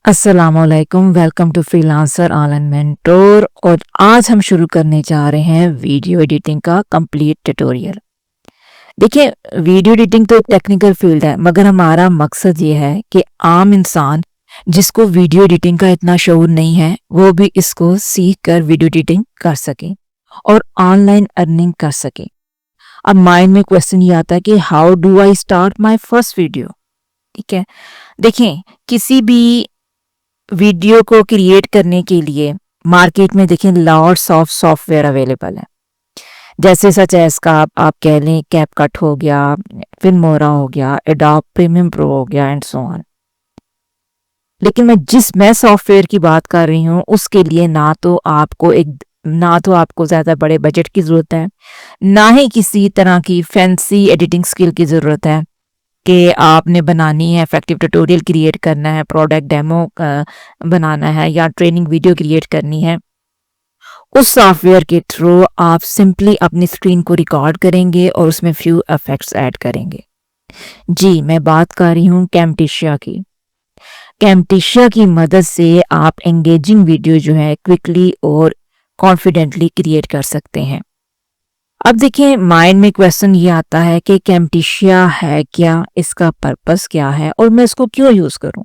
अस्सलामुअलैकुम, welcome to freelancer online mentor. और आज हम शुरू करने जा रहे हैं वीडियो एडिटिंग का कंप्लीट ट्यूटोरियल। देखिए, वीडियो एडिटिंग तो एक टेक्निकल फील्ड है, मगर हमारा मकसद ये है कि आम इंसान जिसको वीडियो एडिटिंग का इतना शऊर नहीं है, वो भी इसको सीख कर वीडियो एडिटिंग कर सके और ऑनलाइन अर्निंग कर सके। अब माइंड में क्वेश्चन ये आता है कि how do I start my first video. ठीक है, देखें, किसी भी वीडियो को क्रिएट करने के लिए मार्केट में देखिए लॉट्स ऑफ सॉफ्टवेयर अवेलेबल है। जैसे सच एज का आप कह लें, कैपकट हो गया, फिल्मोरा हो गया, एडोब प्रीमियम प्रो हो गया एंड सो ऑन। लेकिन मैं सॉफ्टवेयर की बात कर रही हूँ, उसके लिए ना तो आपको ज़्यादा बड़े बजट की ज़रूरत है, ना ही किसी तरह की फैंसी एडिटिंग स्किल की ज़रूरत है कि आपने बनानी है, इफेक्टिव ट्यूटोरियल क्रिएट करना है, प्रोडक्ट डेमो बनाना है या ट्रेनिंग वीडियो क्रिएट करनी है। उस सॉफ्टवेयर के थ्रू आप सिंपली अपनी स्क्रीन को रिकॉर्ड करेंगे और उसमें फ्यू इफेक्ट्स ऐड करेंगे। जी, मैं बात कर रही हूँ कैमटिशिया की। कैमटिशिया की मदद से आप एंगेजिंग वीडियो जो है क्विकली और कॉन्फिडेंटली क्रिएट कर सकते हैं। अब देखिए, माइंड में क्वेश्चन ये आता है कि कैमटिशिया है क्या, इसका पर्पस क्या है और मैं इसको क्यों यूज करूं।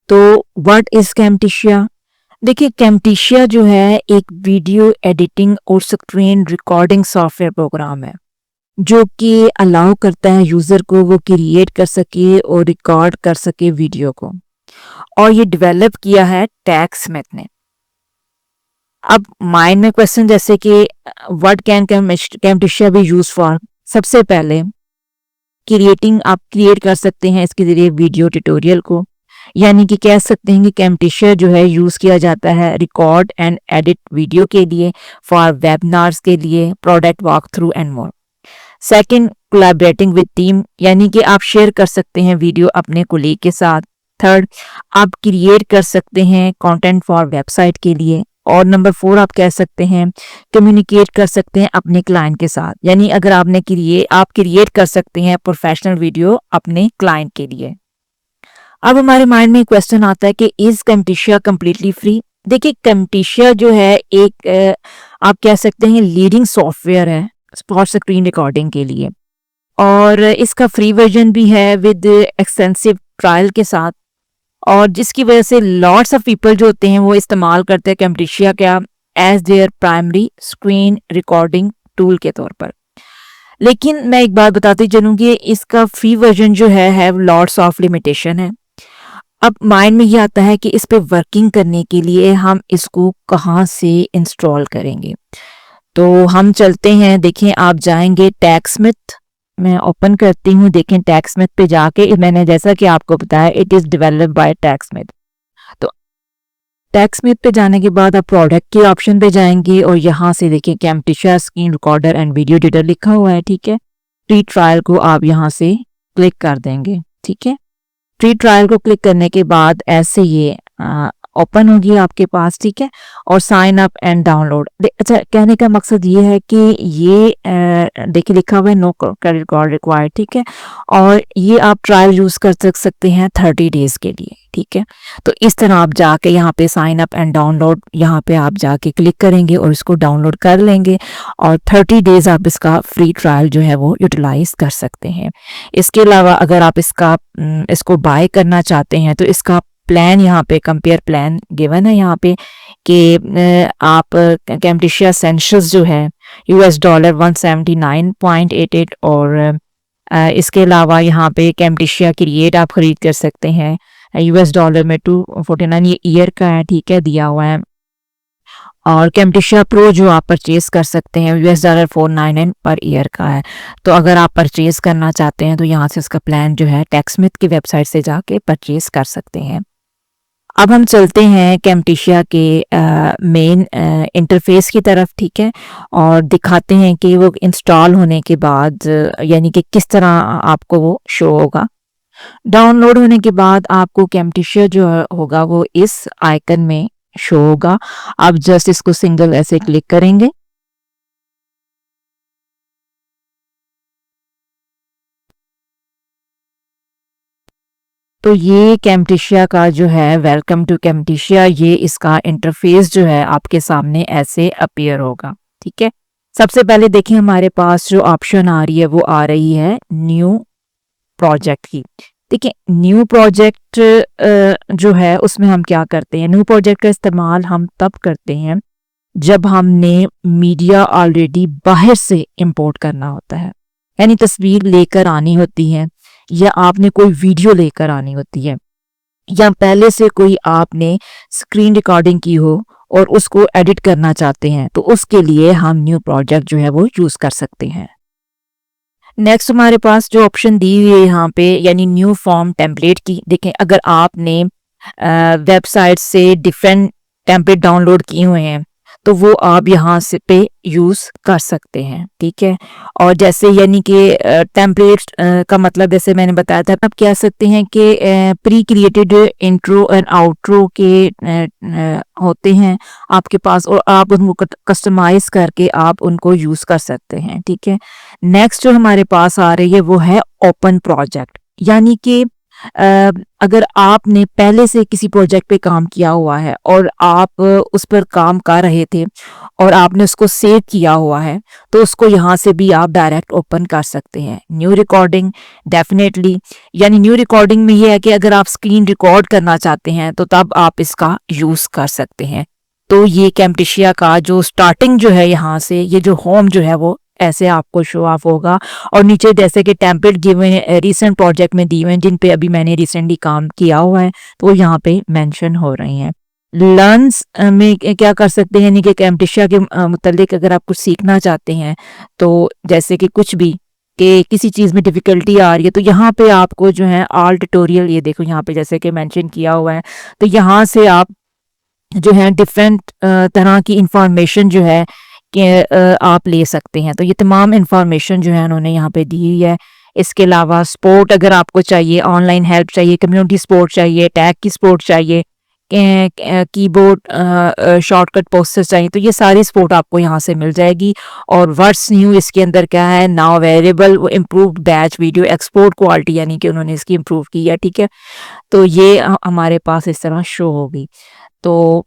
तो व्हाट इज कैमटिशिया? देखिए, कैमटिशिया जो है एक वीडियो एडिटिंग और स्क्रीन रिकॉर्डिंग सॉफ्टवेयर प्रोग्राम है जो कि अलाउ करता है यूजर को वो क्रिएट कर सके और रिकॉर्ड कर सके वीडियो को। और ये डेवलप किया है टैक्समेट ने। अब माइंड में क्वेश्चन जैसे कि what can Camtasia be use for. सबसे पहले आप क्रिएट कर सकते हैं इसके जरिए वीडियो ट्यूटोरियल को, यानी कि कह सकते हैं कि कैमटिशिया जो है यूज किया जाता है रिकॉर्ड एंड एडिट वीडियो के लिए, फॉर वेबिनार्स के लिए, product walk through and more. Second, collaborating with team, यानी कि आप शेयर कर सकते हैं वीडियो अपने कोलीग के साथ। थर्ड, आप क्रिएट कर सकते हैं कंटेंट फॉर वेबसाइट के लिए। और नंबर 4, आप कह सकते हैं कम्युनिकेट कर सकते हैं अपने क्लाइंट के साथ, यानी अगर आप क्रिएट कर सकते हैं प्रोफेशनल वीडियो अपने क्लाइंट के लिए। अब हमारे माइंड में क्वेश्चन आता है कि इज कैमटिशिया कम्प्लीटली फ्री। देखिए, कैमटिशिया जो है एक आप कह सकते हैं लीडिंग सॉफ्टवेयर है स्पॉट स्क्रीन रिकॉर्डिंग के लिए, और इसका फ्री वर्जन भी है विद एक्सटेंसिव ट्रायल के साथ, और जिसकी वजह से लॉट्स ऑफ पीपल जो होते हैं वो इस्तेमाल करते हैं कैमटिशिया क्या as their primary screen recording tool के तौर पर। लेकिन मैं एक बात बताती चलूँ कि इसका फ्री वर्जन जो है लॉट्स ऑफ लिमिटेशन है। अब माइंड में ये आता है कि इस पे वर्किंग करने के लिए हम इसको कहाँ से इंस्टॉल करेंगे। तो हम चलते हैं, देखें, आप जाएंगे टैक्समिथ। मैं ओपन करती हूँ, देखें टैक्समिथ पे जाके मैंने जैसा कि आपको बताया इट इज डेवलप्ड बाय टैक्समिथ। तो टैक्समिथ पे जाने के बाद आप प्रोडक्ट के ऑप्शन पे जाएंगे और यहाँ से देखिए Camtasia screen recorder and video editor लिखा हुआ है। ठीक है, फ्री ट्रायल को आप यहाँ से क्लिक कर देंगे। ठीक है, फ्री ट्रायल को क्लिक करने के बाद ऐसे ये ओपन होगी आपके पास। ठीक है, और साइन अप एंड डाउनलोड। अच्छा, कहने का मकसद ये है कि ये देखिए लिखा हुआ है नो क्रेडिट कार्ड रिक्वायर्ड। ठीक है, और ये आप ट्रायल यूज कर सकते हैं 30 डेज के लिए। ठीक है, तो इस तरह आप जाके यहाँ पे साइन अप एंड डाउनलोड, यहाँ पे आप जाके क्लिक करेंगे और इसको डाउनलोड कर लेंगे और 30 डेज आप इसका फ्री ट्रायल जो है वो यूटिलाइज कर सकते हैं। इसके अलावा अगर आप इसको बाय करना चाहते हैं तो इसका प्लान यहाँ पे कंपेयर प्लान गिवन है यहाँ पे कि आप कैमटिशिया एसेंशियल्स जो है $, 179.88, और इसके अलावा यहाँ पे कैमटिशिया क्रिएट आप खरीद कर सकते हैं $, में 249, ये ईयर का है। ठीक है, दिया हुआ है। और कैमटिशिया प्रो जो आप परचेज कर सकते हैं $, 499 पर ईयर का है। तो अगर आप परचेज करना चाहते हैं तो यहाँ से उसका प्लान जो है टैक्समिथ की वेबसाइट से जाके परचेज कर सकते हैं। अब हम चलते हैं कैमटिशिया के मेन इंटरफेस की तरफ। ठीक है, और दिखाते हैं कि वो इंस्टॉल होने के बाद यानी कि किस तरह आपको वो शो होगा। डाउनलोड होने के बाद आपको कैमटिशिया जो होगा वो इस आइकन में शो होगा। आप जस्ट इसको सिंगल ऐसे क्लिक करेंगे तो ये कैम्टेशिया का जो है वेलकम टू कैम्टेशिया, ये इसका इंटरफेस जो है आपके सामने ऐसे अपीयर होगा। ठीक है, सबसे पहले देखिए हमारे पास जो ऑप्शन आ रही है वो आ रही है न्यू प्रोजेक्ट की। देखिए न्यू प्रोजेक्ट जो है उसमें हम क्या करते हैं, न्यू प्रोजेक्ट का इस्तेमाल हम तब करते हैं जब हमने मीडिया ऑलरेडी बाहर से इंपोर्ट करना होता है, यानी तस्वीर लेकर आनी होती है, या आपने कोई वीडियो लेकर आनी होती है, या पहले से कोई आपने स्क्रीन रिकॉर्डिंग की हो और उसको एडिट करना चाहते हैं, तो उसके लिए हम न्यू प्रोजेक्ट जो है वो यूज कर सकते हैं। नेक्स्ट हमारे पास जो ऑप्शन दी हुई है यहाँ पे, यानी न्यू फॉर्म टेम्पलेट की। देखें अगर आपने वेबसाइट से डिफरेंट टेम्पलेट डाउनलोड किए हुए हैं तो वो आप यहाँ से पे यूज कर सकते हैं। ठीक है, और जैसे यानी कि टेम्पलेट का मतलब जैसे मैंने बताया था, आप कह सकते हैं कि pre created intro and outro के होते हैं आपके पास, और आप उनको कस्टमाइज करके आप उनको यूज कर सकते हैं। ठीक है, नेक्स्ट जो हमारे पास आ रही है वो है ओपन प्रोजेक्ट, यानी कि अगर आपने पहले से किसी प्रोजेक्ट पे काम किया हुआ है और आप उस पर काम कर रहे थे और आपने उसको सेव किया हुआ है, तो उसको यहाँ से भी आप डायरेक्ट ओपन कर सकते हैं। न्यू रिकॉर्डिंग डेफिनेटली, यानी न्यू रिकॉर्डिंग में ये है कि अगर आप स्क्रीन रिकॉर्ड करना चाहते हैं तो तब आप इसका यूज कर सकते हैं। तो ये कैम्टेशिया का जो स्टार्टिंग जो है, यहाँ से ये जो होम जो है वो ऐसे आपको शो ऑफ होगा, और नीचे जैसे कि टेम्पलेट गिवन है रिसेंट प्रोजेक्ट में दी हुए हैं जिन पे अभी मैंने रिसेंटली काम किया हुआ है, तो वो यहाँ पे मेंशन हो रही हैं। लर्न्स में क्या कर सकते हैं, यानी कि कैम्टेशिया के मुतालिक अगर आप कुछ सीखना चाहते हैं, तो जैसे कि कुछ भी कि किसी चीज़ में डिफ़िकल्टी आ रही है, तो यहाँ पे आपको जो है ऑल ट्यूटोरियल, ये देखो यहाँ पे जैसे कि मेंशन किया हुआ है, तो यहाँ से आप जो है डिफरेंट तरह की इंफॉर्मेशन जो है कि आप ले सकते हैं। तो ये तमाम इंफॉर्मेशन जो है उन्होंने यहाँ पे दी हुई है। इसके अलावा सपोर्ट अगर आपको चाहिए, ऑनलाइन हेल्प चाहिए, कम्युनिटी सपोर्ट चाहिए, टैग की सपोर्ट चाहिए, कीबोर्ड शॉर्टकट पोस्टर्स चाहिए, तो ये सारी सपोर्ट आपको यहाँ से मिल जाएगी। और व्हाट्स न्यू इसके अंदर क्या है, now available improved batch video export quality, यानी कि उन्होंने इसकी इम्प्रूव की है। ठीक है, तो ये हमारे पास इस तरह शो होगी। तो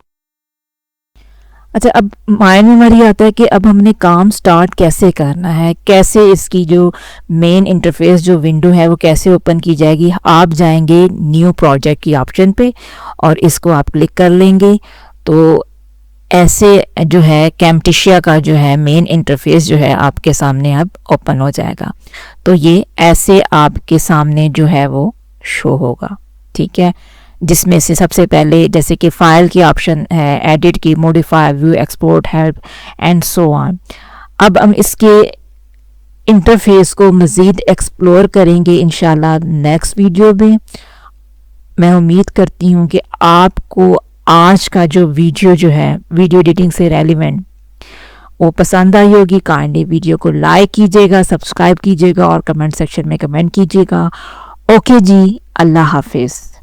अच्छा, अब माइंड में हमारी आता है कि अब हमने काम स्टार्ट कैसे करना है, कैसे इसकी जो मेन इंटरफेस जो विंडो है वो कैसे ओपन की जाएगी। आप जाएंगे न्यू प्रोजेक्ट की ऑप्शन पे और इसको आप क्लिक कर लेंगे, तो ऐसे जो है कैम्टेशिया का जो है मेन इंटरफेस जो है आपके सामने अब ओपन हो जाएगा। तो ये ऐसे आपके सामने जो है वो शो होगा। ठीक है, जिसमें से सबसे पहले जैसे कि फाइल की ऑप्शन है, एडिट की, modify, view, export, help and so on. अब हम इसके इंटरफेस को मज़ीद एक्सप्लोर करेंगे इंशाल्लाह नेक्स्ट वीडियो में। मैं उम्मीद करती हूँ कि आपको आज का जो वीडियो जो है वीडियो एडिटिंग से रेलिवेंट वो पसंद आई होगी। काइंडली वीडियो को लाइक कीजिएगा, सब्सक्राइब कीजिएगा और कमेंट सेक्शन में कमेंट कीजिएगा। ओके जी, अल्लाह हाफिज़।